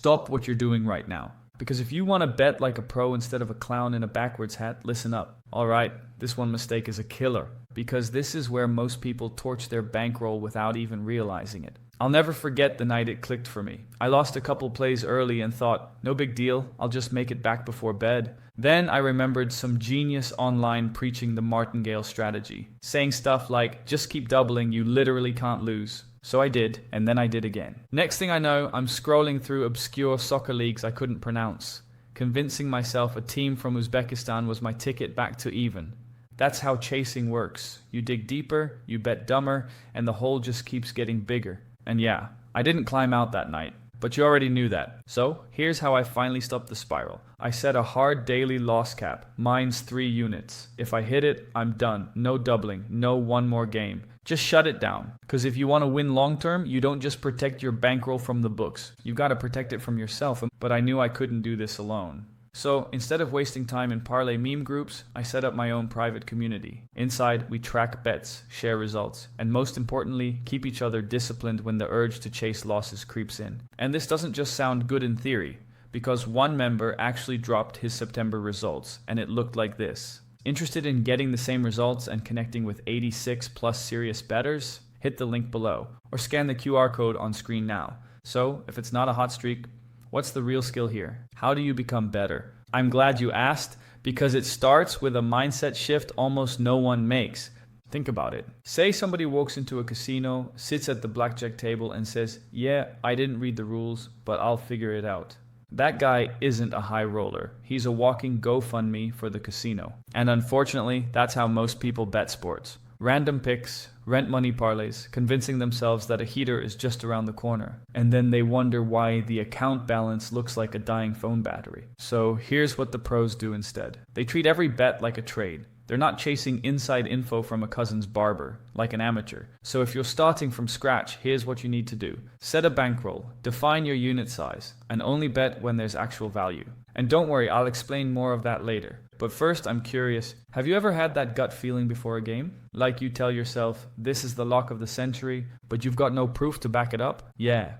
stop what you're doing right now. Because if you want to bet like a pro instead of a clown in a backwards hat, listen up. Alright, this one mistake is a killer, because this is where most people torch their bankroll without even realizing it. I'll never forget the night it clicked for me. I lost a couple plays early and thought, no big deal, I'll just make it back before bed. Then I remembered some genius online preaching the martingale strategy, saying stuff like, just keep doubling, you literally can't lose. So I did, and then I did again. Next thing I know, I'm scrolling through obscure soccer leagues I couldn't pronounce, convincing myself a team from Uzbekistan was my ticket back to even. That's how chasing works. You dig deeper, you bet dumber, and the hole just keeps getting bigger. And yeah, I didn't climb out that night, but you already knew that. So here's how I finally stopped the spiral. I set a hard daily loss cap, mine's 3 units. If I hit it, I'm done. No doubling, no one more game. Just shut it down. Because if you want to win long term, you don't just protect your bankroll from the books. You've got to protect it from yourself. But I knew I couldn't do this alone. So instead of wasting time in parlay meme groups, I set up my own private community. Inside, we track bets, share results, and most importantly, keep each other disciplined when the urge to chase losses creeps in. And this doesn't just sound good in theory, because one member actually dropped his September results, and it looked like this. Interested in getting the same results and connecting with 86 plus serious bettors? Hit the link below, or scan the QR code on screen now. So, if it's not a hot streak, what's the real skill here? How do you become better? I'm glad you asked, because it starts with a mindset shift almost no one makes. Think about it. Say somebody walks into a casino, sits at the blackjack table and says, yeah, I didn't read the rules, but I'll figure it out. That guy isn't a high roller. He's a walking GoFundMe for the casino. And unfortunately, that's how most people bet sports. Random picks, rent money parlays, convincing themselves that a heater is just around the corner. And then they wonder why the account balance looks like a dying phone battery. So here's what the pros do instead. They treat every bet like a trade. They're not chasing inside info from a cousin's barber, like an amateur. So if you're starting from scratch, here's what you need to do. Set a bankroll, define your unit size, and only bet when there's actual value. And don't worry, I'll explain more of that later. But first, I'm curious, have you ever had that gut feeling before a game? Like you tell yourself, this is the lock of the century, but you've got no proof to back it up? Yeah.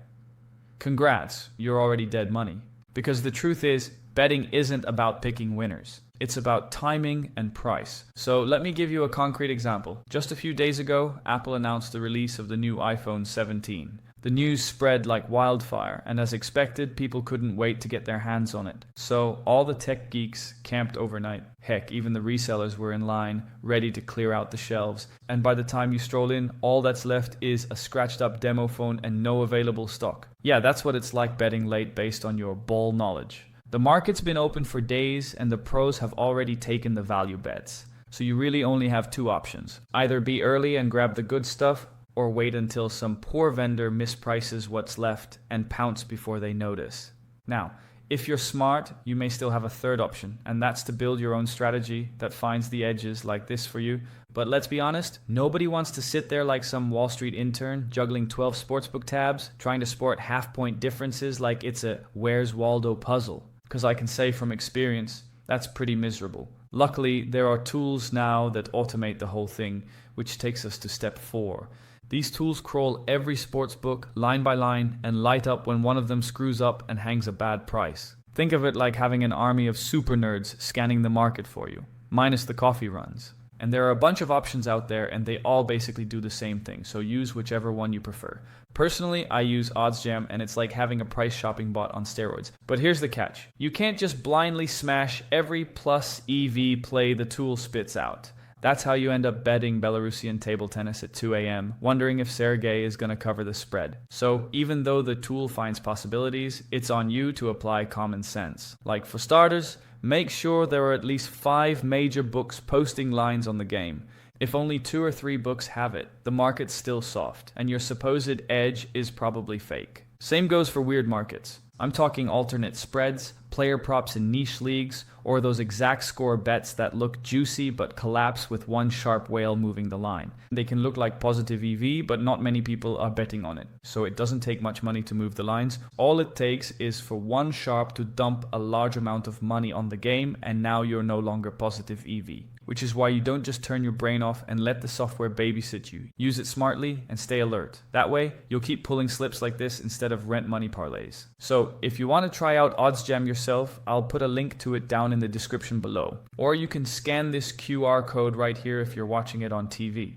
Congrats, you're already dead money. Because the truth is, betting isn't about picking winners. It's about timing and price. So let me give you a concrete example. Just a few days ago, Apple announced the release of the new iPhone 17. The news spread like wildfire, and as expected, people couldn't wait to get their hands on it. So all the tech geeks camped overnight. Heck, even the resellers were in line, ready to clear out the shelves. And by the time you stroll in, all that's left is a scratched up demo phone and no available stock. Yeah, that's what it's like betting late based on your ball knowledge. The market's been open for days and the pros have already taken the value bets. So you really only have 2 options. Either be early and grab the good stuff, or wait until some poor vendor misprices what's left and pounce before they notice. Now, if you're smart, you may still have a third option, and that's to build your own strategy that finds the edges like this for you. But let's be honest, nobody wants to sit there like some Wall Street intern juggling 12 sportsbook tabs, trying to sport half-point differences like it's a Where's Waldo puzzle. Because I can say from experience, that's pretty miserable. Luckily, there are tools now that automate the whole thing, which takes us to step 4. These tools crawl every sportsbook line by line and light up when one of them screws up and hangs a bad price. Think of it like having an army of super nerds scanning the market for you, minus the coffee runs. And there are a bunch of options out there and they all basically do the same thing, so use whichever one you prefer. Personally, I use OddsJam and it's like having a price shopping bot on steroids. But here's the catch. You can't just blindly smash every plus EV play the tool spits out. That's how you end up betting Belarusian table tennis at 2 a.m., wondering if Sergey is going to cover the spread. So even though the tool finds possibilities, it's on you to apply common sense. Like for starters, make sure there are at least 5 major books posting lines on the game. If only 2 or 3 books have it, the market's still soft, and your supposed edge is probably fake. Same goes for weird markets. I'm talking alternate spreads, player props in niche leagues, or those exact score bets that look juicy but collapse with one sharp whale moving the line. They can look like positive EV, but not many people are betting on it. So it doesn't take much money to move the lines. All it takes is for one sharp to dump a large amount of money on the game, and now you're no longer positive EV. which is why you don't just turn your brain off and let the software babysit you. Use it smartly and stay alert. That way, you'll keep pulling slips like this instead of rent money parlays. So, if you want to try out OddsJam yourself, I'll put a link to it down in the description below. Or you can scan this QR code right here if you're watching it on TV.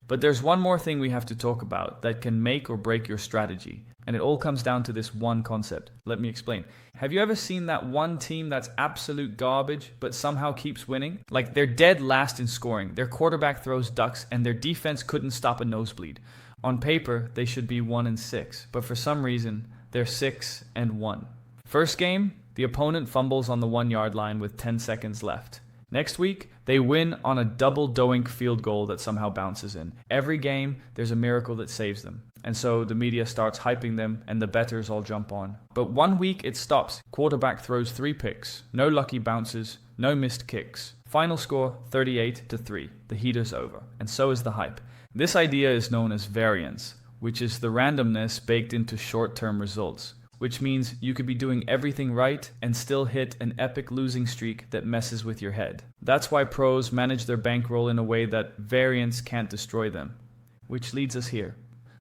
But there's one more thing we have to talk about that can make or break your strategy. And it all comes down to this one concept. Let me explain. Have you ever seen that one team that's absolute garbage but somehow keeps winning? Like they're dead last in scoring, their quarterback throws ducks, and their defense couldn't stop a nosebleed. On paper, they should be 1-6, but for some reason, they're 6-1. First game, the opponent fumbles on the 1-yard line with 10 seconds left. Next week, they win on a double doink field goal that somehow bounces in. Every game, there's a miracle that saves them. And so the media starts hyping them and the bettors all jump on. But 1 week it stops. Quarterback throws 3 picks. No lucky bounces, no missed kicks. Final score 38-3. The heater's over. And so is the hype. This idea is known as variance, which is the randomness baked into short-term results. Which means you could be doing everything right and still hit an epic losing streak that messes with your head. That's why pros manage their bankroll in a way that variance can't destroy them. Which leads us here.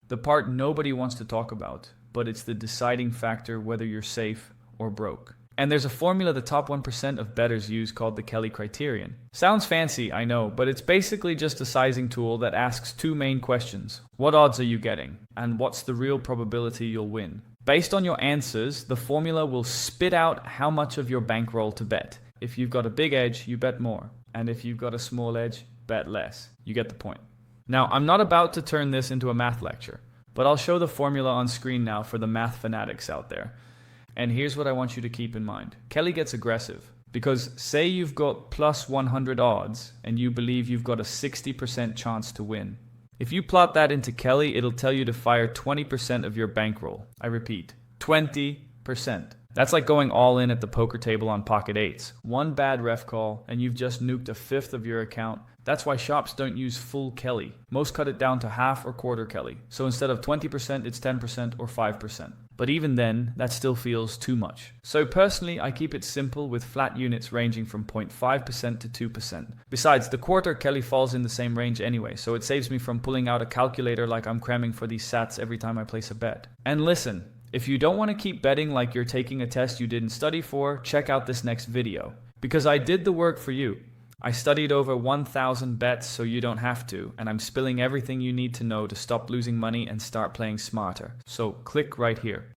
The part nobody wants to talk about, but it's the deciding factor whether you're safe or broke. And there's a formula the top 1% of bettors use called the Kelly criterion. Sounds fancy, I know, but it's basically just a sizing tool that asks 2 main questions. What odds are you getting? And what's the real probability you'll win? Based on your answers, the formula will spit out how much of your bankroll to bet. If you've got a big edge, you bet more. And if you've got a small edge, bet less. You get the point. Now, I'm not about to turn this into a math lecture, but I'll show the formula on screen now for the math fanatics out there. And here's what I want you to keep in mind. Kelly gets aggressive because say you've got plus 100 odds and you believe you've got a 60% chance to win. If you plot that into Kelly, it'll tell you to fire 20% of your bankroll. I repeat, 20%. That's like going all in at the poker table on pocket eights. One bad ref call and you've just nuked a fifth of your account. That's why shops don't use full Kelly. Most cut it down to half or quarter Kelly. So instead of 20%, it's 10% or 5%. But even then, that still feels too much. So personally, I keep it simple with flat units ranging from 0.5% to 2%. Besides, the quarter Kelly falls in the same range anyway, so it saves me from pulling out a calculator like I'm cramming for these sats every time I place a bet. And listen, if you don't want to keep betting like you're taking a test you didn't study for, check out this next video. Because I did the work for you. I studied over 1,000 bets so you don't have to, and I'm spilling everything you need to know to stop losing money and start playing smarter. So click right here.